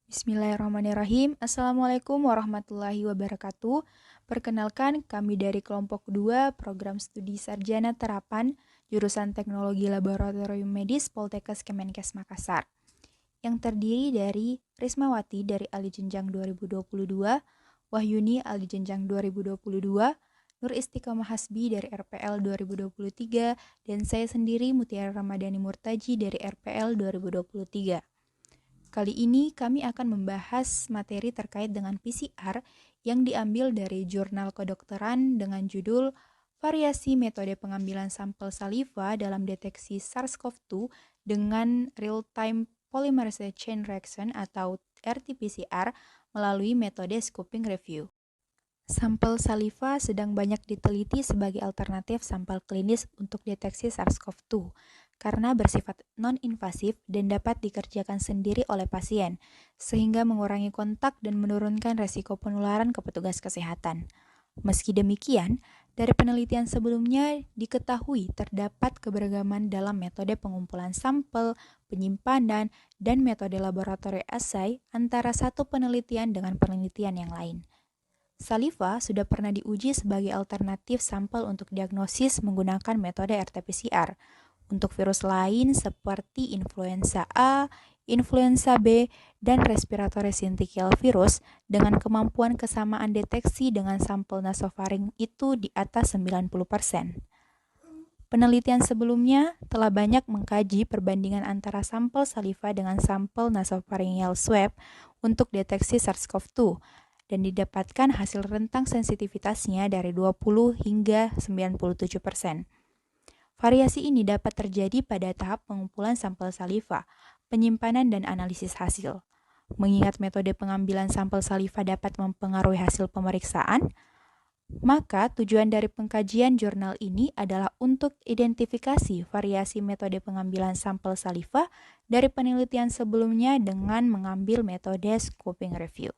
Bismillahirrahmanirrahim. Assalamualaikum warahmatullahi wabarakatuh. Perkenalkan, kami dari kelompok 2 Program Studi Sarjana Terapan Jurusan Teknologi Laboratorium Medis Poltekkes Kemenkes Makassar, yang terdiri dari Rismawati dari Ali Jenjang 2022, Wahyuni Ali Jenjang 2022, Nur Istiqomah Hasbi dari RPL 2023, dan saya sendiri Mutiara Ramadhani Murtaji dari RPL 2023. Kali ini kami akan membahas materi terkait dengan PCR yang diambil dari jurnal kedokteran dengan judul Variasi Metode Pengambilan Sampel Saliva dalam Deteksi SARS-CoV-2 dengan Real-Time Polymerase Chain Reaction atau RT-PCR melalui metode scoping review. Sampel saliva sedang banyak diteliti sebagai alternatif sampel klinis untuk deteksi SARS-CoV-2 karena bersifat non-invasif dan dapat dikerjakan sendiri oleh pasien, sehingga mengurangi kontak dan menurunkan resiko penularan ke petugas kesehatan. Meski demikian, dari penelitian sebelumnya diketahui terdapat keberagaman dalam metode pengumpulan sampel, penyimpanan, dan metode laboratori assay antara satu penelitian dengan penelitian yang lain. Saliva sudah pernah diuji sebagai alternatif sampel untuk diagnosis menggunakan metode RT-PCR untuk virus lain seperti influenza A, influenza B, dan respiratory syncytial virus dengan kemampuan kesamaan deteksi dengan sampel nasofaring itu di atas 90%. Penelitian sebelumnya telah banyak mengkaji perbandingan antara sampel saliva dengan sampel nasopharyngeal swab untuk deteksi SARS-CoV-2 dan didapatkan hasil rentang sensitivitasnya dari 20 hingga 97%. Variasi ini dapat terjadi pada tahap pengumpulan sampel saliva, penyimpanan dan analisis hasil. Mengingat metode pengambilan sampel saliva dapat mempengaruhi hasil pemeriksaan, maka tujuan dari pengkajian jurnal ini adalah untuk identifikasi variasi metode pengambilan sampel saliva dari penelitian sebelumnya dengan mengambil metode scoping review.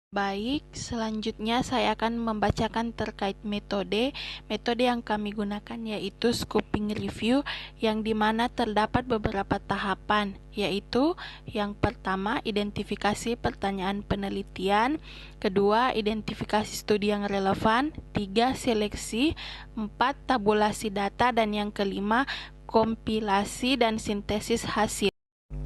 Baik, selanjutnya saya akan membacakan terkait metode. Metode yang kami gunakan yaitu scoping review, yang dimana terdapat beberapa tahapan, yaitu yang pertama, identifikasi pertanyaan penelitian, kedua, identifikasi studi yang relevan, 3, seleksi, 4, tabulasi data, dan yang kelima, kompilasi dan sintesis hasil.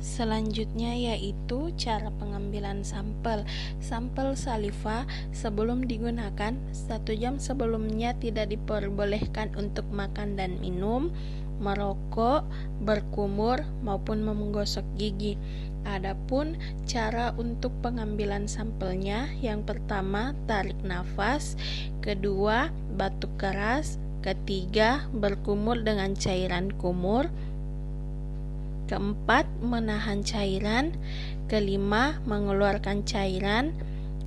Selanjutnya yaitu cara pengambilan sampel. Sampel saliva sebelum digunakan 1 jam sebelumnya tidak diperbolehkan untuk makan dan minum, merokok, berkumur, maupun menggosok gigi. Adapun cara untuk pengambilan sampelnya, yang pertama tarik nafas, kedua batuk keras, ketiga berkumur dengan cairan kumur, keempat, menahan cairan, kelima, mengeluarkan cairan,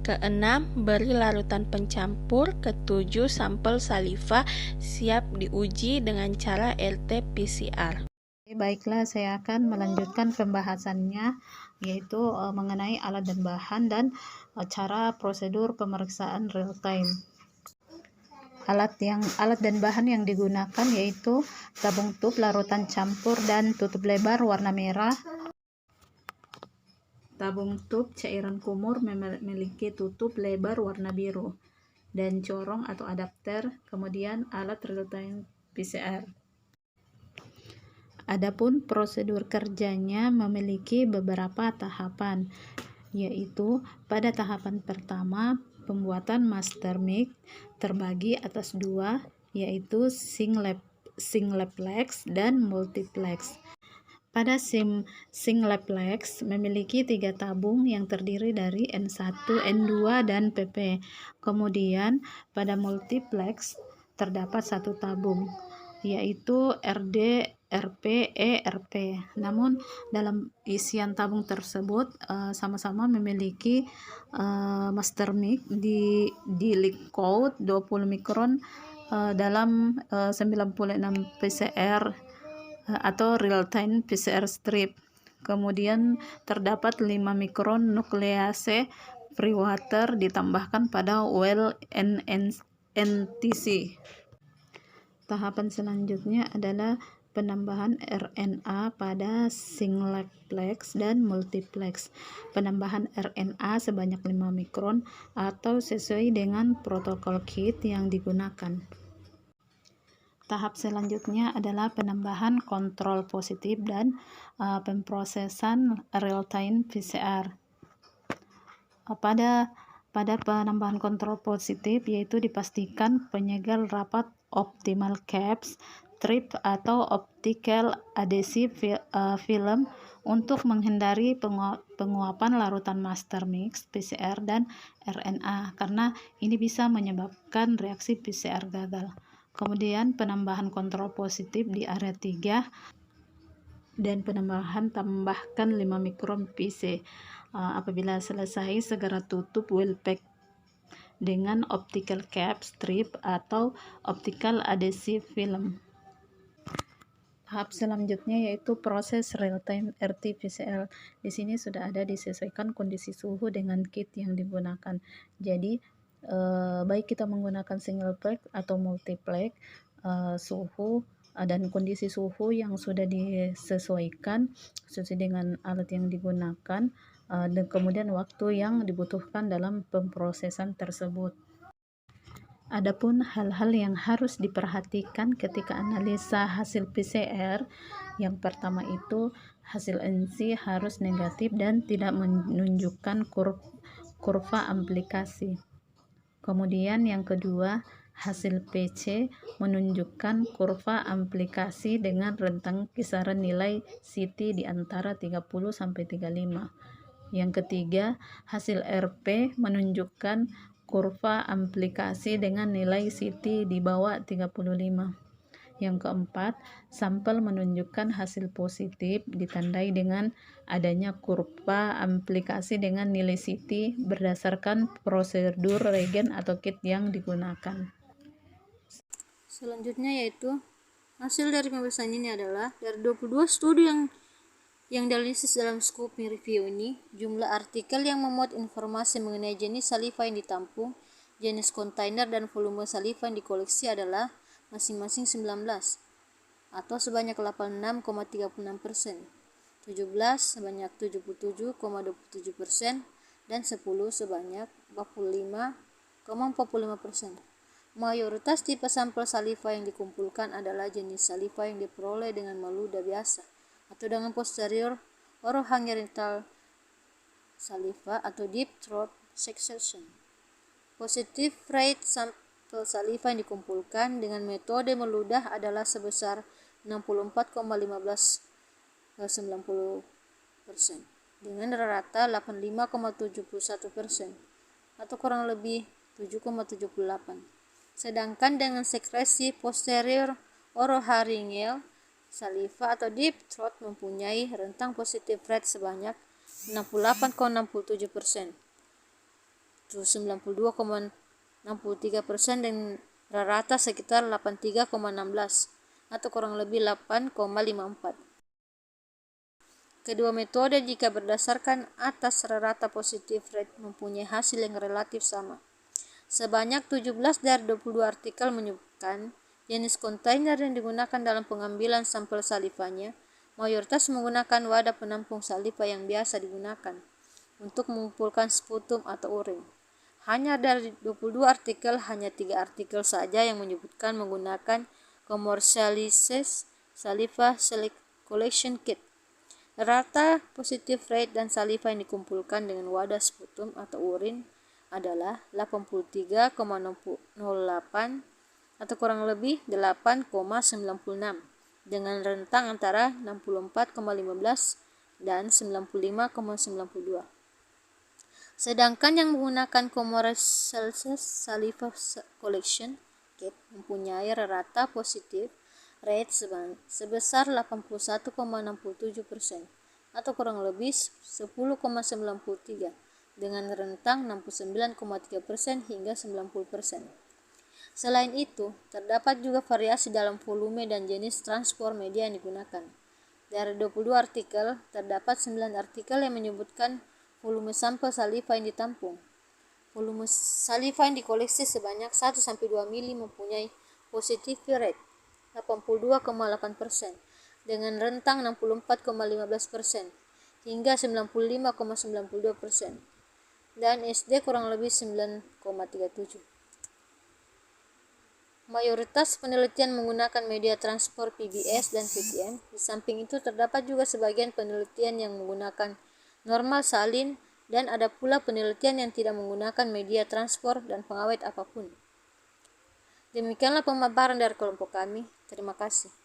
keenam, beri larutan pencampur, ketujuh, sampel saliva siap diuji dengan cara RT-PCR. Baiklah, saya akan melanjutkan pembahasannya, yaitu mengenai alat dan bahan dan cara prosedur pemeriksaan real time. Alat dan bahan yang digunakan yaitu tabung tub larutan campur dan tutup lebar warna merah. Tabung tub cairan kumur memiliki tutup lebar warna biru dan corong atau adapter, kemudian alat real time PCR. Adapun prosedur kerjanya memiliki beberapa tahapan, yaitu pada tahapan pertama pembuatan master mic terbagi atas 2, yaitu singleplex dan multiplex. Pada singleplex memiliki 3 tabung yang terdiri dari N1, N2, dan PP. Kemudian pada multiplex terdapat 1 tabung, yaitu RD, RP, ERP. Namun dalam isian tabung tersebut sama-sama memiliki master mic di leak code 20 mikron dalam 96 PCR atau real time PCR strip. Kemudian terdapat 5 mikron nuklease free water ditambahkan pada well NTC. Tahapan selanjutnya adalah penambahan RNA pada singleplex dan multiplex. Penambahan RNA sebanyak 5 mikron atau sesuai dengan protokol kit yang digunakan. Tahap selanjutnya adalah penambahan kontrol positif dan pemprosesan real-time PCR. Pada penambahan kontrol positif yaitu dipastikan penyegel rapat optimal caps, strip atau optical adhesive film untuk menghindari penguapan larutan master mix PCR dan RNA karena ini bisa menyebabkan reaksi PCR gagal. Kemudian penambahan kontrol positif di area 3 dan tambahkan 5 mikron PC. Apabila selesai, segera tutup well pack dengan optical cap, strip, atau optical adhesive film. Tahap selanjutnya yaitu proses real-time RT-PCR. Di sini sudah ada disesuaikan kondisi suhu dengan kit yang digunakan. Jadi, baik kita menggunakan single plex atau multiplex, suhu dan kondisi suhu yang sudah disesuaikan sesuai dengan alat yang digunakan, dan kemudian waktu yang dibutuhkan dalam pemprosesan tersebut. Adapun hal-hal yang harus diperhatikan ketika analisa hasil PCR, yang pertama itu hasil NC harus negatif dan tidak menunjukkan kurva aplikasi. Kemudian yang kedua, hasil PC menunjukkan kurva aplikasi dengan rentang kisaran nilai CT di antara 30 sampai 35. Yang ketiga, hasil RP menunjukkan kurva aplikasi dengan nilai CT di bawah 35. Yang keempat, sampel menunjukkan hasil positif ditandai dengan adanya kurva aplikasi dengan nilai CT berdasarkan prosedur reagen atau kit yang digunakan. Selanjutnya yaitu hasil dari pemeriksaan ini adalah dari 22 studi yang dianalisis dalam scoping review ini, jumlah artikel yang memuat informasi mengenai jenis saliva yang ditampung, jenis kontainer dan volume saliva yang dikoleksi adalah masing-masing 19 atau sebanyak 86,36%, 17 sebanyak 77,27% dan 10 sebanyak 45,45%. Mayoritas tipe sampel saliva yang dikumpulkan adalah jenis saliva yang diperoleh dengan meludah biasa atau dengan posterior oropharyngeal saliva atau deep throat suction. Positive rate sampel saliva yang dikumpulkan dengan metode meludah adalah sebesar 64,15-90% dengan rata 85,71% atau kurang lebih 7,78. Sedangkan dengan sekresi posterior oropharyngeal saliva atau deep throat mempunyai rentang positive rate sebanyak 68,67%, 92,63% dan rata sekitar 83,16 atau kurang lebih 8,54. Kedua metode jika berdasarkan atas rata positive rate mempunyai hasil yang relatif sama. Sebanyak 17 dari 22 artikel menyebutkan jenis kontainer yang digunakan dalam pengambilan sampel salivanya mayoritas menggunakan wadah penampung saliva yang biasa digunakan untuk mengumpulkan sputum atau urin. Hanya dari 22 artikel, hanya 3 artikel saja yang menyebutkan menggunakan commercialized saliva collection kit. Rata positive rate dan saliva yang dikumpulkan dengan wadah sputum atau urin adalah 83,08 atau kurang lebih 8,96 dengan rentang antara 64,15 dan 95,92. Sedangkan yang menggunakan commercialized saliva collection kit mempunyai rata positif rate sebesar 81,67% atau kurang lebih 10,93 dengan rentang 69,3% hingga 90%. Selain itu, terdapat juga variasi dalam volume dan jenis transport media yang digunakan. Dari 22 artikel, terdapat 9 artikel yang menyebutkan volume sampel saliva yang ditampung. Volume saliva yang dikoleksi sebanyak 1-2 mili mempunyai positivity rate 82,8%, dengan rentang 64,15% hingga 95,92%, dan SD kurang lebih 9,37%. Mayoritas penelitian menggunakan media transport PBS dan VTM. Di samping itu terdapat juga sebagian penelitian yang menggunakan normal salin, dan ada pula penelitian yang tidak menggunakan media transport dan pengawet apapun. Demikianlah pemaparan dari kelompok kami. Terima kasih.